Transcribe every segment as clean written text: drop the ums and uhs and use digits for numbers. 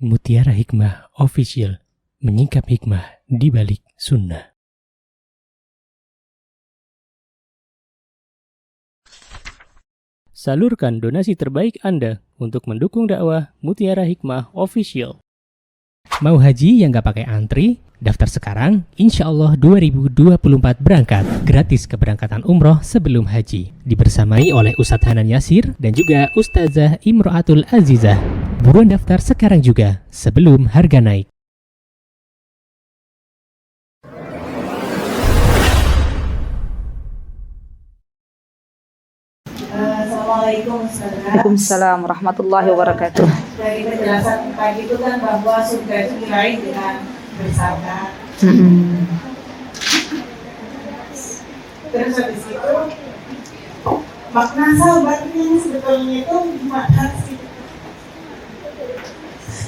Mutiara Hikmah Official, menyingkap hikmah di balik sunnah. Salurkan donasi terbaik Anda untuk mendukung dakwah Mutiara Hikmah Official. Mau haji yang gak pakai antri? Daftar sekarang, insya Allah 2024 berangkat. Gratis keberangkatan umroh sebelum haji. Dibersamai oleh Ustadz Hanan Yasir dan juga Ustazah Imro'atul Azizah. Buruan daftar sekarang juga, sebelum harga naik. Assalamualaikum Ustazah. Waalaikumsalam warahmatullahi wabarakatuh. Dari penjelasan tadi itu kan bahwa surga itu diraih dengan bersabar. Terus habis itu makna sabar ini sebetulnya itu gimana sih?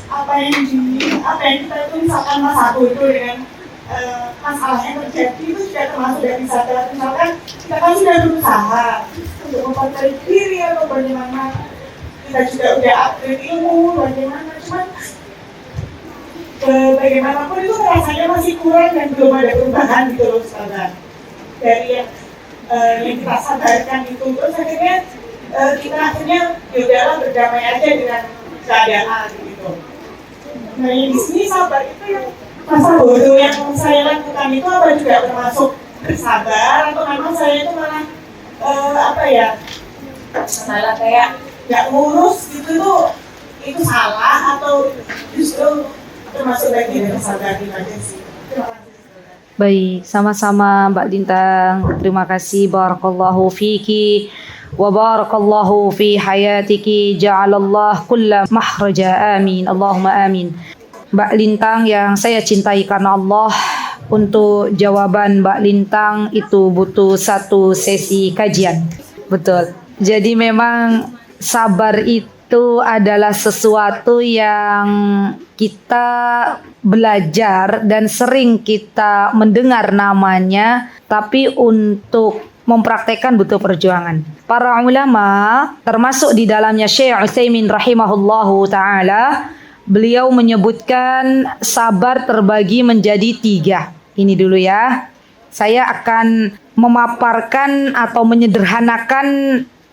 Apa yang kita itu misalkan mas aku itu dengan masalah yang terjadi itu sudah termasuk dari sabar. Misalkan kita kan sudah berusaha untuk memperbaiki diri atau bagaimana, kita juga udah upgrade ilmu bagaimana, cuman bagaimanapun itu rasanya masih kurang dan belum ada perubahan gitu loh Ustazah dari yang kita sabarkan itu. Terus akhirnya kita yaudahlah berdamai aja dengan keadaan gitu. Nah yang di sini sabar itu yang masa bodoh yang saya lakukan itu apa juga termasuk bersabar atau memang saya itu malah malah kayak nggak ngurus gitu tuh itu salah atau justru termasuk bagian dari sabar aja sih. Baik, sama-sama Mbak Lintang. Terima kasih. Barakallahu fiki wa barakallahu fi hayatiki, ja'alallah kulla mahraja. Amin. Allahumma amin. Mbak Lintang yang saya cintai karena Allah, untuk jawaban Mbak Lintang itu butuh satu sesi kajian. Betul. Jadi memang sabar itu adalah sesuatu yang kita belajar dan sering kita mendengar namanya, tapi untuk mempraktekkan butuh perjuangan. Para ulama, termasuk di dalamnya Syekh Utsaimin rahimahullahu ta'ala, beliau menyebutkan sabar terbagi menjadi 3. Ini dulu ya. Saya akan memaparkan atau menyederhanakan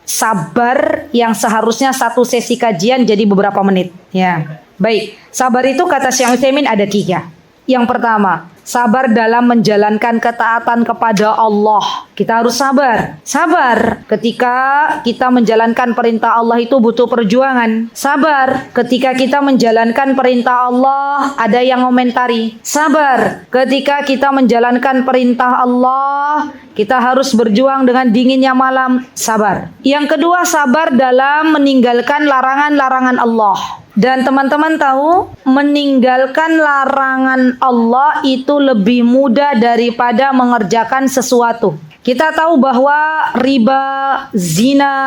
sabar yang seharusnya satu sesi kajian jadi beberapa menit. Ya. Baik, sabar itu kata Syekh Utsaimin ada 3. Yang pertama, sabar dalam menjalankan ketaatan kepada Allah. Kita harus sabar. Sabar ketika kita menjalankan perintah Allah itu butuh perjuangan. Sabar ketika kita menjalankan perintah Allah ada yang komentari. Sabar ketika kita menjalankan perintah Allah kita harus berjuang dengan dinginnya malam. Sabar. Yang kedua, sabar dalam meninggalkan larangan-larangan Allah. Dan teman-teman tahu, meninggalkan larangan Allah itu lebih mudah daripada mengerjakan sesuatu. Kita tahu bahwa riba, zina,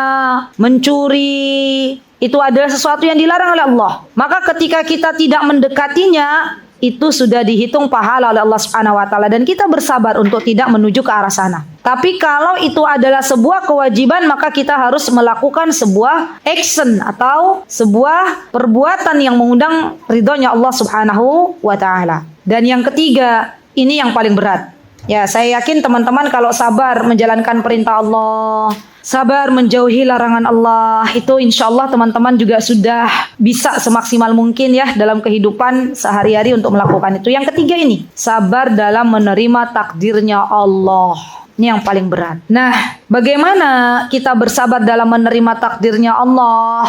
mencuri itu adalah sesuatu yang dilarang oleh Allah. Maka ketika kita tidak mendekatinya, itu sudah dihitung pahala oleh Allah Subhanahu wa taala dan kita bersabar untuk tidak menuju ke arah sana. Tapi kalau itu adalah sebuah kewajiban, maka kita harus melakukan sebuah action atau sebuah perbuatan yang mengundang ridhonya Allah Subhanahu wa taala. Dan yang ketiga, ini yang paling berat. Ya, saya yakin teman-teman kalau sabar menjalankan perintah Allah, sabar menjauhi larangan Allah, itu insya Allah teman-teman juga sudah bisa semaksimal mungkin ya dalam kehidupan sehari-hari untuk melakukan itu. Yang ketiga ini, sabar dalam menerima takdirnya Allah. Ini yang paling berat. Nah, bagaimana kita bersabar dalam menerima takdirnya Allah?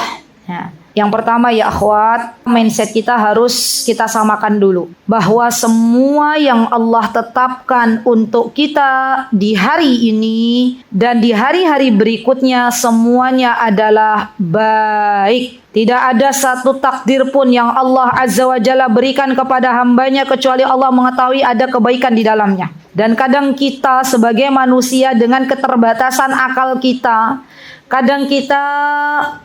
Nah, yang pertama ya akhwat, mindset kita harus kita samakan dulu. Bahwa semua yang Allah tetapkan untuk kita di hari ini dan di hari-hari berikutnya semuanya adalah baik. Tidak ada satu takdir pun yang Allah Azza wa Jalla berikan kepada hambanya kecuali Allah mengetahui ada kebaikan di dalamnya. Dan kadang kita sebagai manusia dengan keterbatasan akal kita, kadang kita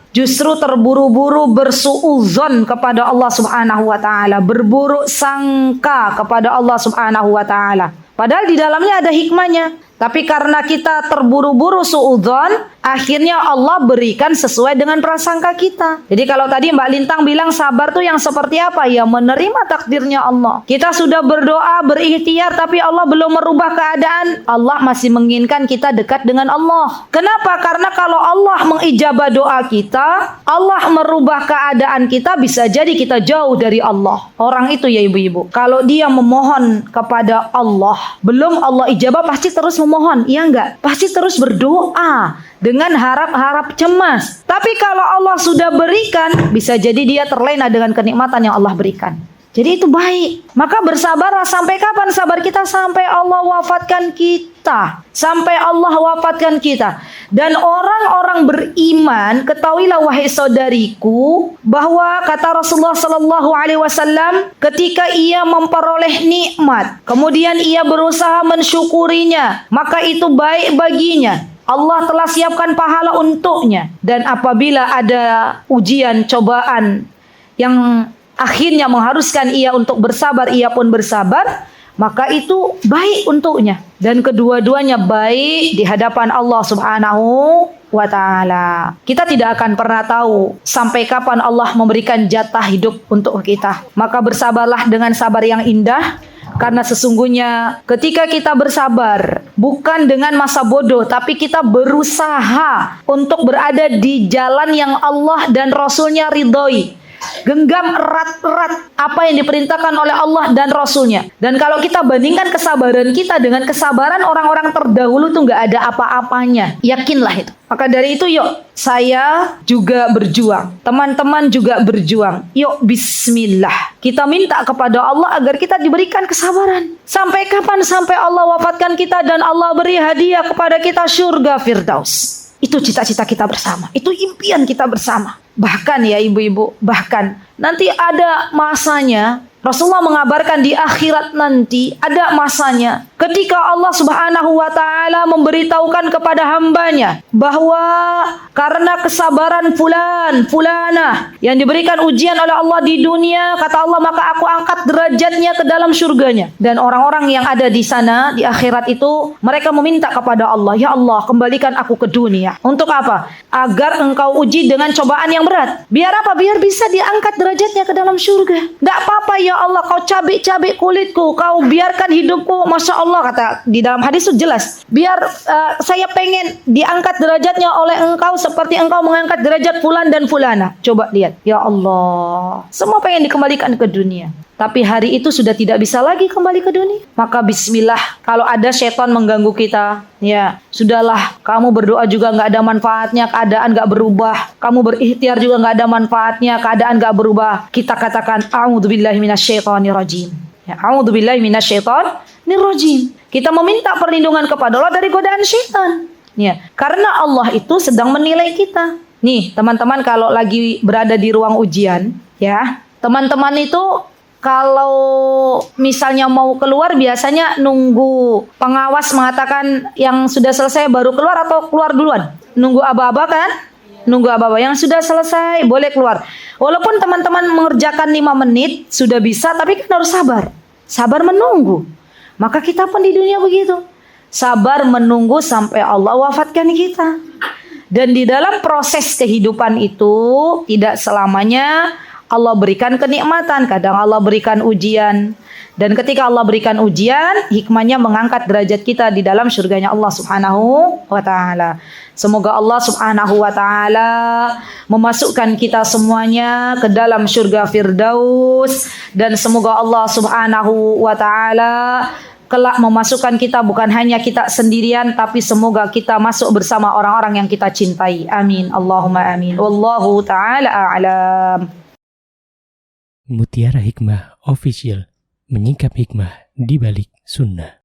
justru terburu-buru bersuudzon kepada Allah Subhanahu wa taala, berburuk sangka kepada Allah Subhanahu wa taala. Padahal di dalamnya ada hikmahnya. Tapi karena kita terburu-buru suudzon, akhirnya Allah berikan sesuai dengan prasangka kita. Jadi kalau tadi Mbak Lintang bilang sabar tuh yang seperti apa? Ya menerima takdirnya Allah. Kita sudah berdoa, berikhtiar, tapi Allah belum merubah keadaan. Allah masih menginginkan kita dekat dengan Allah. Kenapa? Karena kalau Allah mengijabah doa kita, Allah merubah keadaan kita, bisa jadi kita jauh dari Allah. Orang itu ya ibu-ibu, kalau dia memohon kepada Allah, belum Allah ijabah pasti terus memohon. Iya enggak? Pasti terus berdoa dengan harap-harap cemas. Tapi kalau Allah sudah berikan, bisa jadi dia terlena dengan kenikmatan yang Allah berikan. Jadi itu baik. Maka bersabarlah. Sampai kapan sabar kita? Sampai Allah wafatkan kita. Sampai Allah wafatkan kita. Dan orang-orang beriman, ketahuilah wahai saudariku, bahwa kata Rasulullah sallallahu alaihi wasallam, ketika ia memperoleh nikmat, kemudian ia berusaha mensyukurinya, maka itu baik baginya. Allah telah siapkan pahala untuknya. Dan apabila ada ujian, cobaan yang akhirnya mengharuskan ia untuk bersabar, ia pun bersabar, maka itu baik untuknya. Dan kedua-duanya baik di hadapan Allah Subhanahu wa ta'ala. Kita tidak akan pernah tahu sampai kapan Allah memberikan jatah hidup untuk kita. Maka bersabarlah dengan sabar yang indah. Karena sesungguhnya ketika kita bersabar, bukan dengan masa bodoh, tapi kita berusaha untuk berada di jalan yang Allah dan Rasulnya ridhoi. Genggam erat-erat apa yang diperintahkan oleh Allah dan Rasulnya. Dan kalau kita bandingkan kesabaran kita dengan kesabaran orang-orang terdahulu tuh nggak ada apa-apanya. Yakinlah itu. Maka dari itu yuk, saya juga berjuang. Teman-teman juga berjuang. Yuk bismillah. Kita minta kepada Allah agar kita diberikan kesabaran. Sampai kapan? Sampai Allah wafatkan kita dan Allah beri hadiah kepada kita surga Firdaus. Itu cita-cita kita bersama. Itu impian kita bersama. Bahkan ya ibu-ibu, bahkan nanti ada masanya, Rasulullah mengabarkan di akhirat nanti ada masanya ketika Allah Subhanahu wa ta'ala memberitahukan kepada hambanya bahwa karena kesabaran fulanah yang diberikan ujian oleh Allah di dunia, kata Allah, maka aku angkat derajatnya ke dalam surganya. Dan orang-orang yang ada di sana di akhirat itu, mereka meminta kepada Allah, ya Allah, kembalikan aku ke dunia. Untuk apa? Agar engkau uji dengan cobaan yang berat. Biar apa? Biar bisa diangkat derajatnya ke dalam surga. Tidak apa-apa ya Allah, kau cabik-cabik kulitku, kau biarkan hidupku, Masya Allah, kata di dalam hadis itu jelas. Biar saya pengen diangkat derajatnya oleh engkau seperti engkau mengangkat derajat fulan dan fulana. Coba lihat, ya Allah, semua pengen dikembalikan ke dunia. Tapi hari itu sudah tidak bisa lagi kembali ke dunia. Maka bismillah, kalau ada setan mengganggu kita, ya sudahlah, kamu berdoa juga nggak ada manfaatnya, keadaan nggak berubah. Kamu berikhtiar juga nggak ada manfaatnya, keadaan nggak berubah. Kita katakan, a'udzubillahi minasyaitonirrajim. Ya, a'udzubillahi minasyaitonirrajim. Kita meminta perlindungan kepada Allah dari godaan syaitan. Ya, karena Allah itu sedang menilai kita. Nih, teman-teman, kalau lagi berada di ruang ujian, ya, teman-teman itu kalau misalnya mau keluar biasanya nunggu pengawas mengatakan yang sudah selesai baru keluar atau keluar duluan? Nunggu aba-aba kan? Nunggu aba-aba yang sudah selesai boleh keluar. Walaupun teman-teman mengerjakan 5 menit sudah bisa, tapi kan harus sabar. Sabar menunggu. Maka kita pun di dunia begitu. Sabar menunggu sampai Allah wafatkan kita. Dan di dalam proses kehidupan itu tidak selamanya Allah berikan kenikmatan, kadang Allah berikan ujian. Dan ketika Allah berikan ujian, hikmahnya mengangkat derajat kita di dalam surganya Allah Subhanahu wa ta'ala. Semoga Allah Subhanahu wa ta'ala memasukkan kita semuanya ke dalam surga Firdaus. Dan semoga Allah Subhanahu wa ta'ala kelak memasukkan kita bukan hanya kita sendirian, tapi semoga kita masuk bersama orang-orang yang kita cintai. Amin. Allahumma amin. Wallahu ta'ala a'lam. Mutiara Hikmah Official, menyingkap hikmah di balik sunnah.